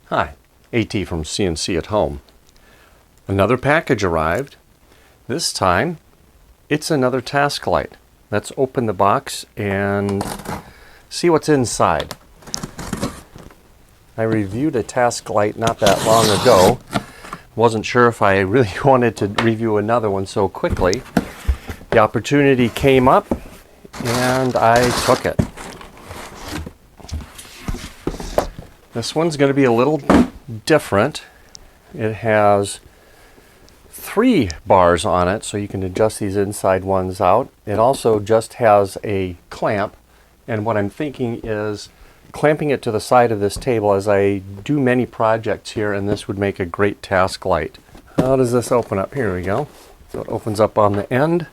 Hi, AT from CNC at Home. Another package arrived. This time, it's another task light. Let's open the box and see what's inside. I reviewed a task light not that long ago. Wasn't sure if I really wanted to review another one so quickly. The opportunity came up and I took it. This one's going to be a little different. It has 3 bars on it, so you can adjust these inside ones out. It also just has a clamp, and what I'm thinking is clamping it to the side of this table as I do many projects here, and this would make a great task light. How does this open up? Here we go. So it opens up on the end.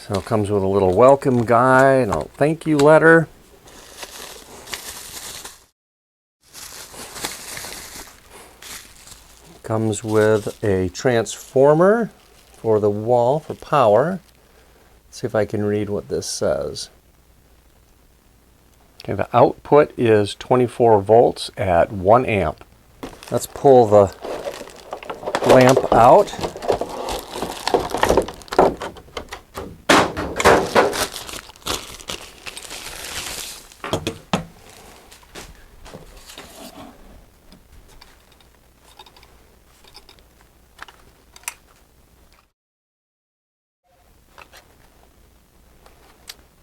So it comes with a little welcome guide and a thank you letter. Comes with a transformer for the wall for power. Let's see if I can read what this says. Okay, the output is 24 volts at 1 amp. Let's pull the lamp out.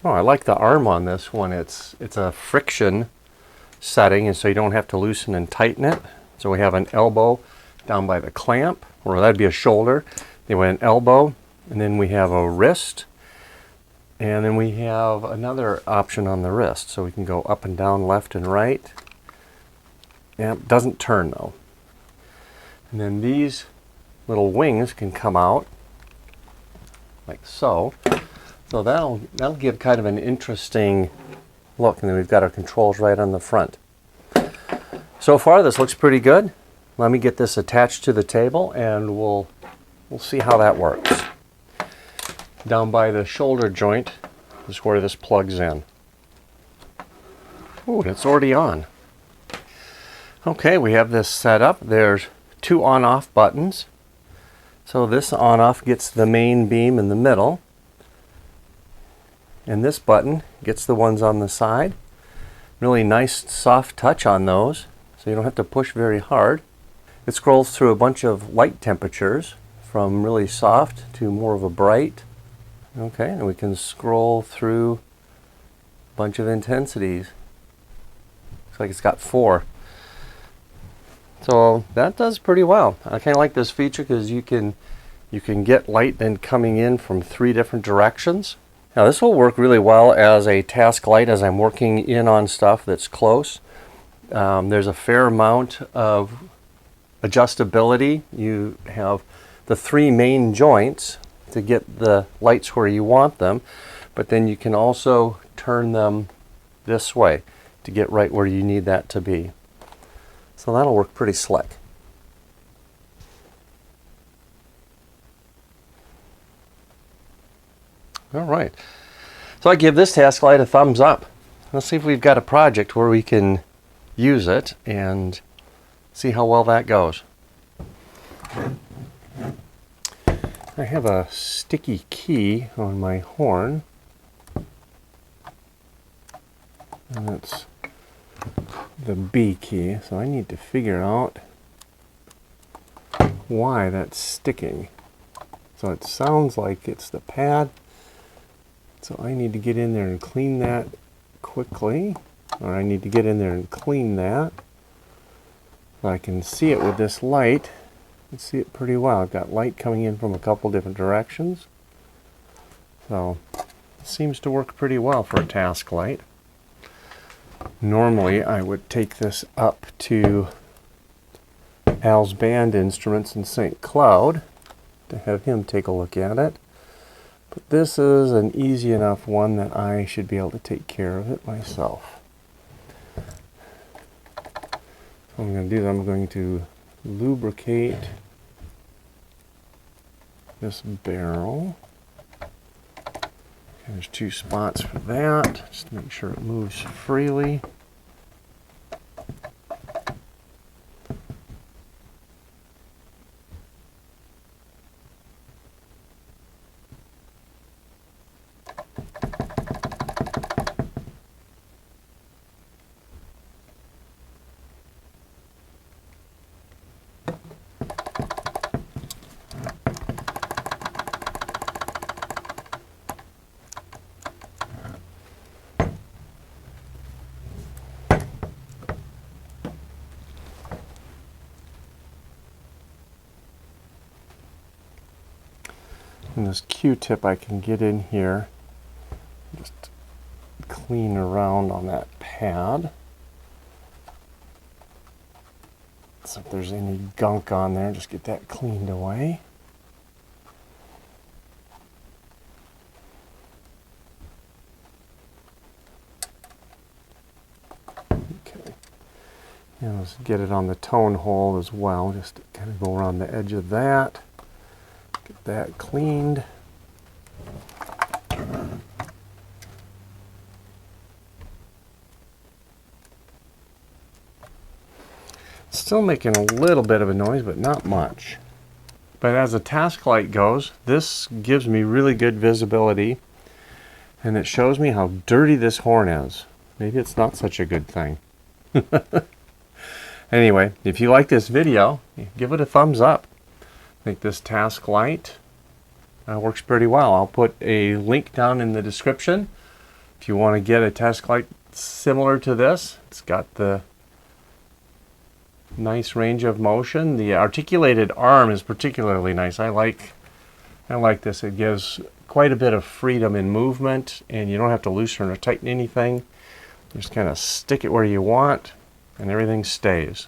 Oh, I like the arm on this one. It's a friction setting, and so you don't have to loosen and tighten it. So we have an elbow down by the clamp, or that'd be a shoulder. Then we have an elbow, and then we have a wrist, and then we have another option on the wrist. So we can go up and down, left and right. Yeah, it doesn't turn though. And then these little wings can come out like so. So that'll give kind of an interesting look, and then we've got our controls right on the front. So far this looks pretty good. Let me get this attached to the table and we'll see how that works. Down by the shoulder joint is where this plugs in. Ooh, it's already on. Okay, we have this set up. There's 2 on-off buttons. So this on-off gets the main beam in the middle. And this button gets the ones on the side. Really nice soft touch on those, so you don't have to push very hard. It scrolls through a bunch of light temperatures from really soft to more of a bright. Okay, and we can scroll through a bunch of intensities. Looks like it's got 4. So that does pretty well. I kind of like this feature because you can get light then coming in from 3 different directions. Now this will work really well as a task light as I'm working in on stuff that's close. There's a fair amount of adjustability. You have the 3 main joints to get the lights where you want them, but then you can also turn them this way to get right where you need that to be. So that'll work pretty slick. All right, so I give this task light a thumbs up. Let's see if we've got a project where we can use it and see how well that goes. I have a sticky key on my horn, and that's the B key, so I need to figure out why that's sticking. So it sounds like it's the pad. So I need to get in there and clean that quickly, or I need to get in there and clean that. So I can see it with this light. I can see it pretty well. I've got light coming in from a couple different directions. So it seems to work pretty well for a task light. Normally I would take this up to Al's Band Instruments in St. Cloud to have him take a look at it. But this is an easy enough one that I should be able to take care of it myself. So what I'm going to do is I'm going to lubricate this barrel. Okay, there's 2 spots for that, just to make sure it moves freely. And this Q-tip I can get in here, just clean around on that pad. So if there's any gunk on there, just get that cleaned away. Okay. And let's get it on the tone hole as well, just to kind of go around the edge of that. Get that cleaned. Still making a little bit of a noise, but not much. But as a task light goes, this gives me really good visibility, and it shows me how dirty this horn is. Maybe it's not such a good thing. Anyway, if you like this video, give it a thumbs up. I think this task light works pretty well. I'll put a link down in the description if you want to get a task light similar to this. It's got the nice range of motion. The articulated arm is particularly nice. I like this. It gives quite a bit of freedom in movement, and you don't have to loosen or tighten anything. You just kind of stick it where you want, and everything stays.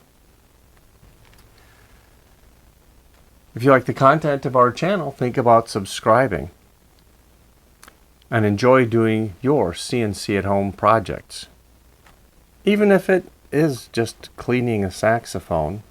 If you like the content of our channel, think about subscribing and enjoy doing your CNC at home projects. Even if it is just cleaning a saxophone,